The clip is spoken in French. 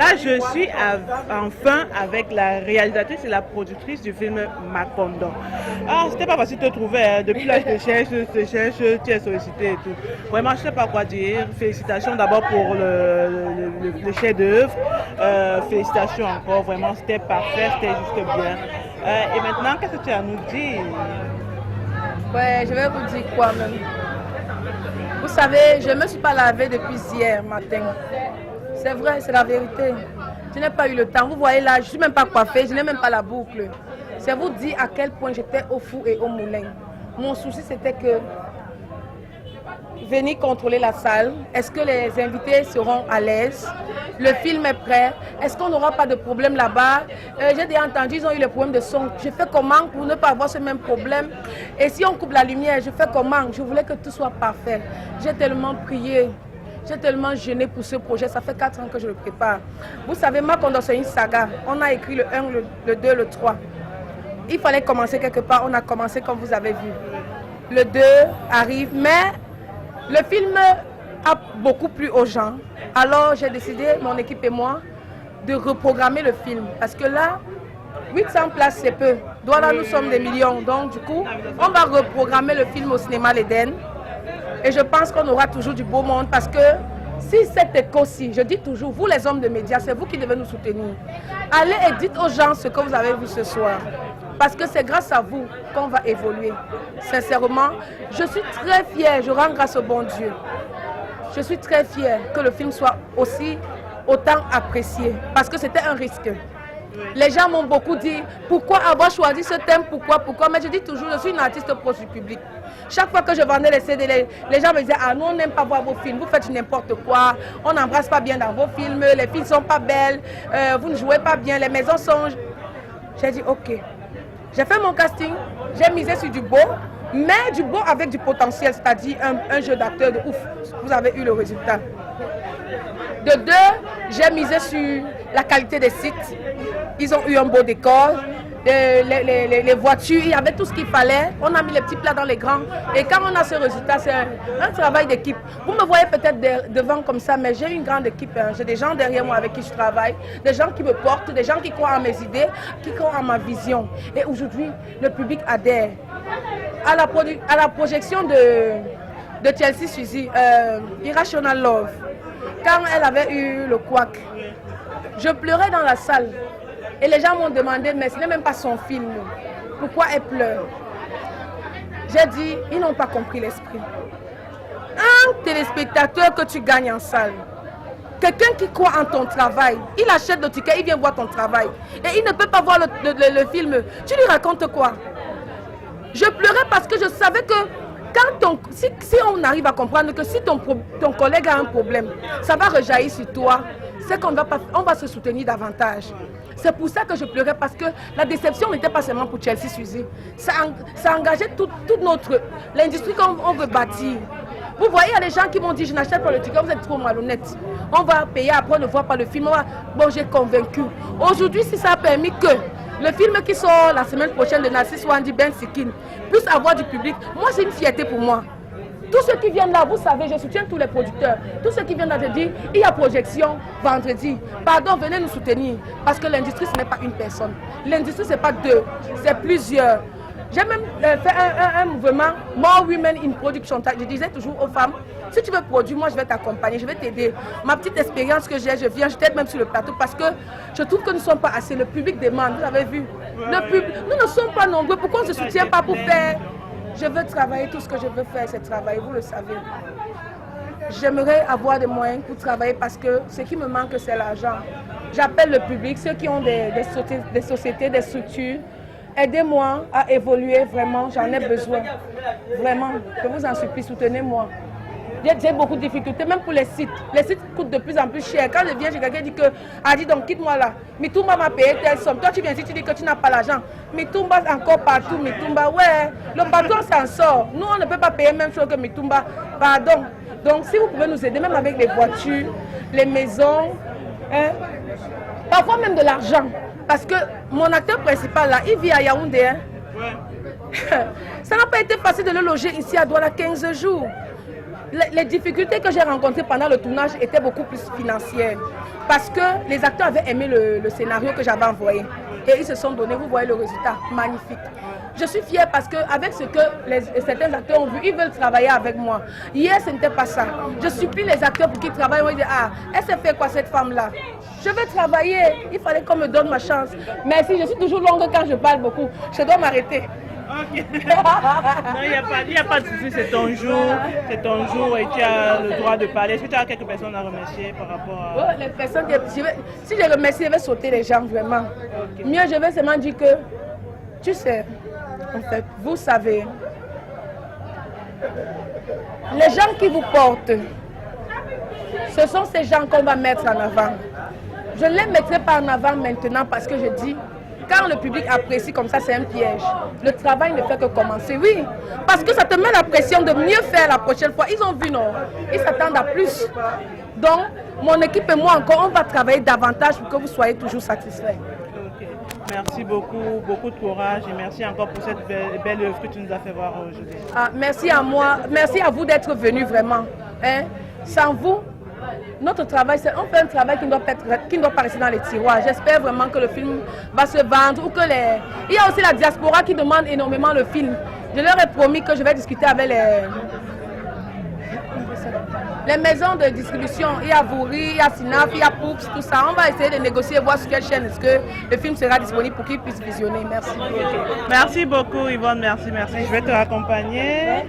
Là, je suis enfin avec la réalisatrice et la productrice du film Macondo. Ah, c'était pas facile de te trouver. Hein. Depuis là, je te cherche, tu es sollicité et tout. Vraiment, je sais pas quoi dire. Félicitations d'abord pour le chef-d'œuvre. Félicitations encore. Vraiment, c'était parfait, c'était juste bien. Et maintenant, qu'est-ce que tu as à nous dire? Ouais, je vais vous dire quoi même. Vous savez, je ne me suis pas lavée depuis hier matin. C'est vrai, c'est la vérité. Je n'ai pas eu le temps. Vous voyez là, je ne suis même pas coiffée, je n'ai même pas la boucle. C'est vous dire à quel point j'étais au four et au moulin. Mon souci, c'était que venir contrôler la salle. Est-ce que les invités seront à l'aise? Le film est prêt. Est-ce qu'on n'aura pas de problème là-bas? J'ai déjà entendu, ils ont eu le problème de son. Je fais comment pour ne pas avoir ce même problème? Et si on coupe la lumière, je fais comment? Je voulais que tout soit parfait. J'ai tellement prié. J'ai tellement jeûné pour ce projet. Ça fait 4 ans que je le prépare. Vous savez, Macondo, c'est une saga. On a écrit le 1, le 2, le 3. Il fallait commencer quelque part. On a commencé comme vous avez vu. Le 2 arrive, mais le film a beaucoup plu aux gens. Alors j'ai décidé, mon équipe et moi, de reprogrammer le film. Parce que là, 800 places c'est peu. Douala, nous sommes des millions. Donc du coup, on va reprogrammer le film au cinéma L'Éden. Et je pense qu'on aura toujours du beau monde. Parce que si cette écho-ci, je dis toujours, vous les hommes de médias, c'est vous qui devez nous soutenir. Allez et dites aux gens ce que vous avez vu ce soir. Parce que c'est grâce à vous qu'on va évoluer. Sincèrement, je suis très fière, je rends grâce au bon Dieu. Je suis très fière que le film soit autant apprécié. Parce que c'était un risque. Les gens m'ont beaucoup dit, pourquoi avoir choisi ce thème, pourquoi? Mais je dis toujours, je suis une artiste proche du public. Chaque fois que je vendais les CD, les gens me disaient, ah nous on n'aime pas voir vos films, vous faites n'importe quoi, on n'embrasse pas bien dans vos films, les filles ne sont pas belles, vous ne jouez pas bien, les maisons sont... J'ai dit, ok. J'ai fait mon casting, j'ai misé sur du beau, mais du beau avec du potentiel, c'est-à-dire un jeu d'acteur de ouf. Vous avez eu le résultat. De 2, j'ai misé sur la qualité des sites. Ils ont eu un beau décor, les voitures, il y avait tout ce qu'il fallait. On a mis les petits plats dans les grands. Et quand on a ce résultat, c'est un travail d'équipe. Vous me voyez peut-être devant comme ça, mais j'ai une grande équipe. Hein. J'ai des gens derrière moi avec qui je travaille, des gens qui me portent, des gens qui croient en mes idées, qui croient en ma vision. Et aujourd'hui, le public adhère. À la projection de Chelsea Suzy, Irrational Love, quand elle avait eu le couac, je pleurais dans la salle. Et les gens m'ont demandé, mais ce n'est même pas son film. Pourquoi elle pleure? J'ai dit, ils n'ont pas compris l'esprit. Un téléspectateur que tu gagnes en salle, quelqu'un qui croit en ton travail, il achète le ticket, il vient voir ton travail. Et il ne peut pas voir le film. Tu lui racontes quoi? Je pleurais parce que je savais que si on arrive à comprendre que si ton collègue a un problème, ça va rejaillir sur toi, c'est qu'on va se soutenir davantage. C'est pour ça que je pleurais, parce que la déception n'était pas seulement pour Chelsea Suzy. Ça engageait toute l'industrie qu'on veut bâtir. Vous voyez, il y a des gens qui m'ont dit, je n'achète pas le ticket, vous êtes trop malhonnête. On va payer, après on ne voit pas le film. Bon, j'ai convaincu. Aujourd'hui, si ça a permis que le film qui sort la semaine prochaine de Narcisse Wandi Ben Sikin puisse avoir du public, moi c'est une fierté pour moi. Tous ceux qui viennent là, vous savez, je soutiens tous les producteurs. Tous ceux qui viennent là, je dis, il y a projection vendredi. Pardon, venez nous soutenir. Parce que l'industrie, ce n'est pas une personne. L'industrie, ce n'est pas 2, c'est plusieurs. J'ai même fait un mouvement, More Women in Production. Je disais toujours aux femmes, si tu veux produire, moi je vais t'accompagner, je vais t'aider. Ma petite expérience que j'ai, je viens, je t'aide même sur le plateau parce que je trouve que nous ne sommes pas assez. Le public demande, vous avez vu. Nous ne sommes pas nombreux, pourquoi on ne se soutient pas pour faire? Je veux travailler, tout ce que je veux faire, c'est travailler, vous le savez. J'aimerais avoir des moyens pour travailler parce que ce qui me manque, c'est l'argent. J'appelle le public, ceux qui ont des sociétés, des structures. Aidez-moi à évoluer, vraiment, j'en ai besoin. Vraiment, je vous en supplie, soutenez-moi. J'ai beaucoup de difficultés, même pour les sites. Les sites coûtent de plus en plus cher. Quand je viens, j'ai quelqu'un qui dit que, Adi, donc quitte-moi là. Mitumba m'a payé telle somme. Toi, tu viens ici, tu dis que tu n'as pas l'argent. Mitumba, encore partout. Mitumba, ouais. Le patron s'en sort. Nous, on ne peut pas payer même chose que Mitumba. Pardon. Donc, si vous pouvez nous aider, même avec les voitures, les maisons, hein, parfois même de l'argent. Parce que mon acteur principal, là, il vit à Yaoundé. Hein. Ouais. Ça n'a pas été facile de le loger ici à Douala 15 jours. Les difficultés que j'ai rencontrées pendant le tournage étaient beaucoup plus financières. Parce que les acteurs avaient aimé le scénario que j'avais envoyé. Et ils se sont donnés, vous voyez le résultat, magnifique. Je suis fière parce qu'avec ce que certains acteurs ont vu, ils veulent travailler avec moi. Hier, ce n'était pas ça. Je supplie les acteurs pour qu'ils travaillent. Ils disent, ah, elle s'est fait quoi cette femme-là? Je veux travailler. Il fallait qu'on me donne ma chance. Merci, je suis toujours longue quand je parle beaucoup. Je dois m'arrêter. Ok. Non, il n'y a pas de souci, c'est ton jour et tu as le droit de parler. Est-ce que tu as quelques personnes à remercier par rapport à... Oh, les personnes si je remercie, je vais sauter les gens vraiment. Okay. Mieux, je vais seulement dire que, tu sais, en fait, vous savez, les gens qui vous portent, ce sont ces gens qu'on va mettre en avant. Je ne les mettrai pas en avant maintenant parce que je dis, quand le public apprécie comme ça, c'est un piège. Le travail ne fait que commencer, oui. Parce que ça te met la pression de mieux faire la prochaine fois. Ils ont vu, non? Ils s'attendent à plus. Donc, mon équipe et moi encore, on va travailler davantage pour que vous soyez toujours satisfaits. Okay. Merci beaucoup, beaucoup de courage et merci encore pour cette belle œuvre que tu nous as fait voir aujourd'hui. Ah, merci à moi, merci à vous d'être venus vraiment. Hein? Sans vous, notre travail, on fait un travail qui ne doit pas rester dans les tiroirs. J'espère vraiment que le film va se vendre ou que Il y a aussi la diaspora qui demande énormément le film. Je leur ai promis que je vais discuter avec les maisons de distribution. Il y a Vouri, il y a Sinaf, il y a Poups, tout ça. On va essayer de négocier, voir sur quelle chaîne est-ce que le film sera disponible pour qu'ils puissent visionner. Merci. Merci beaucoup Yvonne, merci. Je vais te raccompagner.